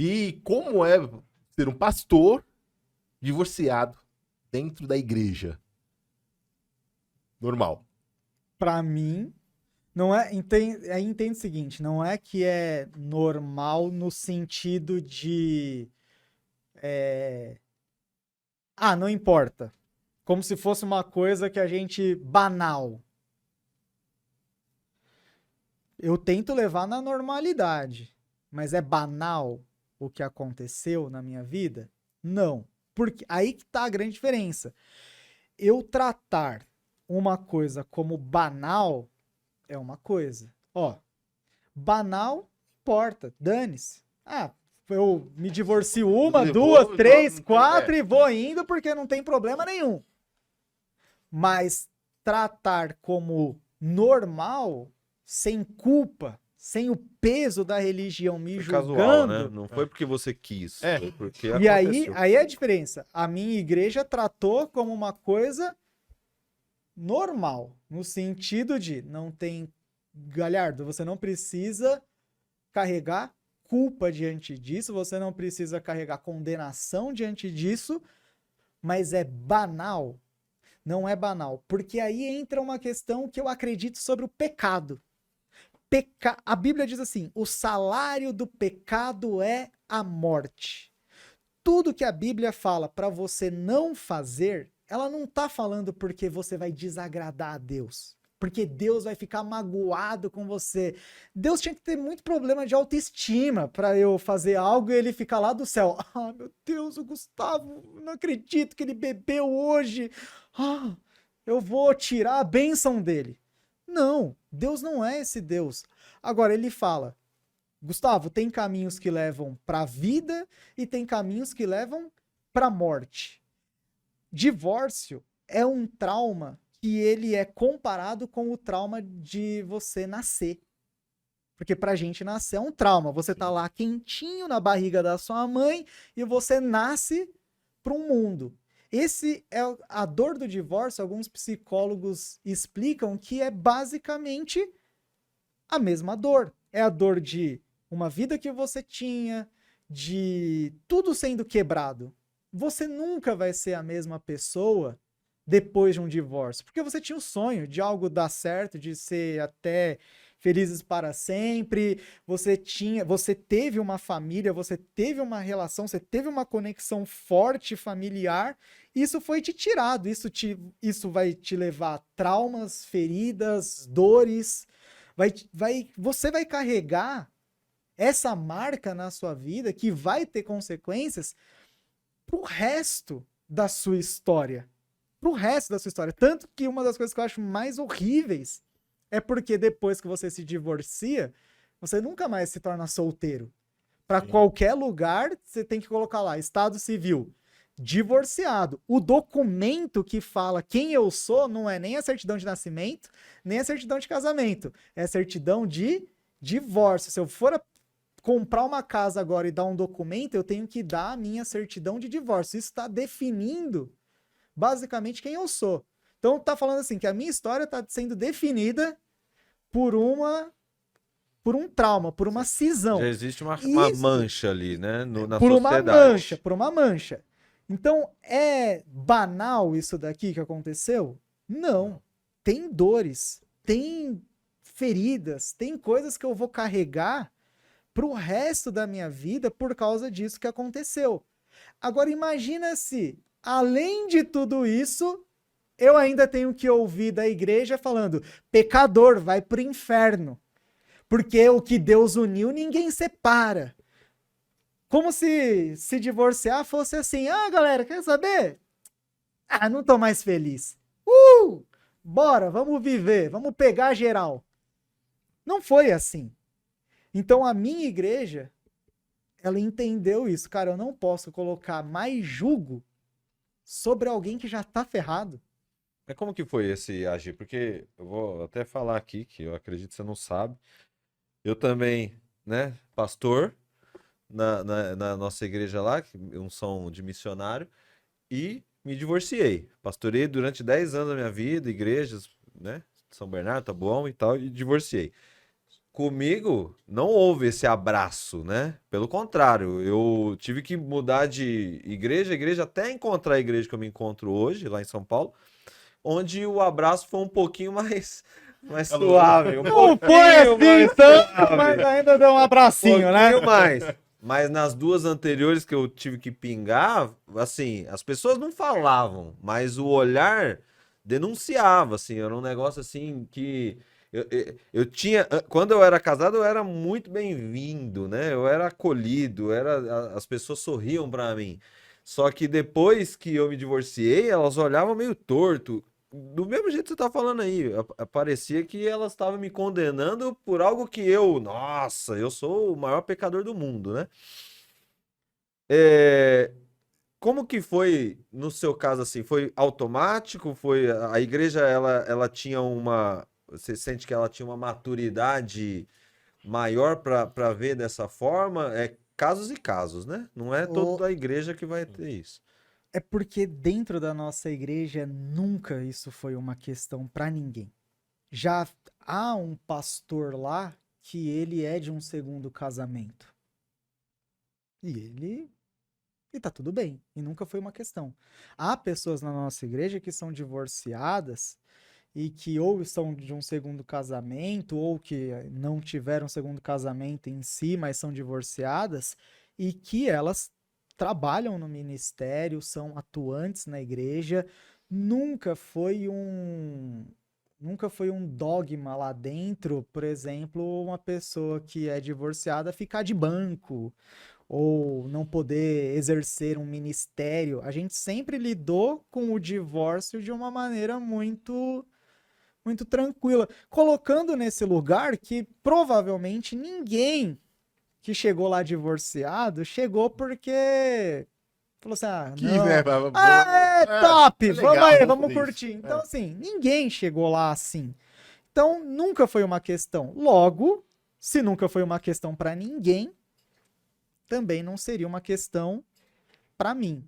E como é ser um pastor divorciado dentro da igreja? Normal. Pra mim, não é. Aí entende o seguinte: não é que é normal no sentido de. Ah, não importa. Como se fosse uma coisa que a gente. Banal. Eu tento levar na normalidade. Mas é banal o que aconteceu na minha vida? Não. Porque aí que tá a grande diferença. Eu tratar uma coisa como banal é uma coisa. Ó, banal importa, dane-se. Ah, eu me divorcio uma, duas, Levou, três, não tem- quatro e vou indo porque não tem problema nenhum. Mas tratar como normal, sem culpa, sem o peso da religião me Foi casual, né? julgando. Não foi porque você quis, É. foi porque E aconteceu. aí é a diferença. A minha igreja tratou como uma coisa normal, no sentido de não tem Galhardo, você não precisa carregar culpa diante disso, você não precisa carregar condenação diante disso, mas é banal. Não é banal, porque aí entra uma questão que eu acredito sobre o pecado. A Bíblia diz assim: o salário do pecado é a morte. Tudo que a Bíblia fala para você não fazer, ela não tá falando porque você vai desagradar a Deus. Porque Deus vai ficar magoado com você. Deus tinha que ter muito problema de autoestima para eu fazer algo e ele ficar lá do céu. Ah, meu Deus, o Gustavo, não acredito que ele bebeu hoje. Ah, eu vou tirar a bênção dele. Não, Deus não é esse Deus. Agora ele fala: Gustavo, tem caminhos que levam para a vida e tem caminhos que levam para a morte. Divórcio é um trauma que ele é comparado com o trauma de você nascer. Porque pra gente nascer é um trauma. Você tá lá quentinho na barriga da sua mãe e você nasce para um mundo. Esse é a dor do divórcio. Alguns psicólogos explicam que é basicamente a mesma dor. É a dor de uma vida que você tinha, de tudo sendo quebrado. Você nunca vai ser a mesma pessoa depois de um divórcio, porque você tinha o sonho de algo dar certo, de ser até felizes para sempre, você teve uma família, você teve uma relação, você teve uma conexão forte familiar, isso foi te tirado, isso vai te levar a traumas, feridas, dores, você vai carregar essa marca na sua vida que vai ter consequências pro resto da sua história. Pro resto da sua história. Tanto que uma das coisas que eu acho mais horríveis é porque depois que você se divorcia, você nunca mais se torna solteiro. Para qualquer lugar, você tem que colocar lá, Estado Civil, divorciado. O documento que fala quem eu sou não é nem a certidão de nascimento, nem a certidão de casamento. É a certidão de divórcio. Se eu for comprar uma casa agora e dar um documento, eu tenho que dar a minha certidão de divórcio. Isso está definindo basicamente quem eu sou. Então tá falando assim que a minha história está sendo definida por um trauma, por uma cisão. Já existe uma Isso, mancha ali, né? Na por uma sociedade. mancha, por uma mancha. Então, é banal isso daqui que aconteceu? Não. Tem dores, tem feridas, tem coisas que eu vou carregar pro resto da minha vida por causa disso que aconteceu. Agora imagina se, além de tudo isso, eu ainda tenho que ouvir da igreja falando: pecador, vai pro inferno. Porque o que Deus uniu, ninguém separa. Como se divorciar fosse assim: ah, galera, quer saber? Ah, não tô mais feliz. Bora, vamos viver, vamos pegar geral. Não foi assim. Então a minha igreja, ela entendeu isso. Cara, eu não posso colocar mais jugo sobre alguém que já tá ferrado. Mas como que foi esse agir? Porque eu vou até falar aqui, que eu acredito que você não sabe. Eu também, né, pastor na nossa igreja lá, que unção de missionário, e me divorciei. Pastorei durante 10 anos da minha vida, igrejas, né, São Bernardo, Taboão e tal, e divorciei. comigo não houve esse abraço, né? Pelo contrário, eu tive que mudar de igreja, até encontrar a igreja que eu me encontro hoje, lá em São Paulo, onde o abraço foi um pouquinho mais suave. Um Não foi pouquinho assim mais tanto, suave. mas ainda deu um abracinho, né? Pouquinho mais. Mas nas duas anteriores que eu tive que pingar, assim, as pessoas não falavam, mas o olhar denunciava, assim, era um negócio assim que eu tinha, quando eu era casado, eu era muito bem-vindo, né? Eu era acolhido, as pessoas sorriam pra mim. Só que depois que eu me divorciei, elas olhavam meio torto. Do mesmo jeito que você tá falando aí, parecia que elas estavam me condenando por algo que nossa, eu sou o maior pecador do mundo, né? É, como que foi no seu caso assim? Foi automático? Foi a igreja ela tinha você sente que ela tinha uma maturidade maior para ver dessa forma? É casos e casos, né? Não é O- toda a igreja que vai ter isso. É porque dentro da nossa igreja nunca isso foi uma questão para ninguém. Já há um pastor lá que ele é de um segundo casamento. E tá tudo bem, e nunca foi uma questão. Há pessoas na nossa igreja que são divorciadas e que ou são de um segundo casamento ou que não tiveram segundo casamento em si, mas são divorciadas e que elas trabalham no ministério, são atuantes na igreja. Nunca foi nunca foi um dogma lá dentro, por exemplo, uma pessoa que é divorciada ficar de banco ou não poder exercer um ministério. A gente sempre lidou com o divórcio de uma maneira muito tranquila, colocando nesse lugar que provavelmente ninguém que chegou lá divorciado chegou porque falou assim: ah, Quis, não, né? é top, é legal, vamos aí, vamos vamos fazer curtir. isso. Então, assim, ninguém chegou lá assim. Então, nunca foi uma questão. Logo, se nunca foi uma questão para ninguém, também não seria uma questão para mim.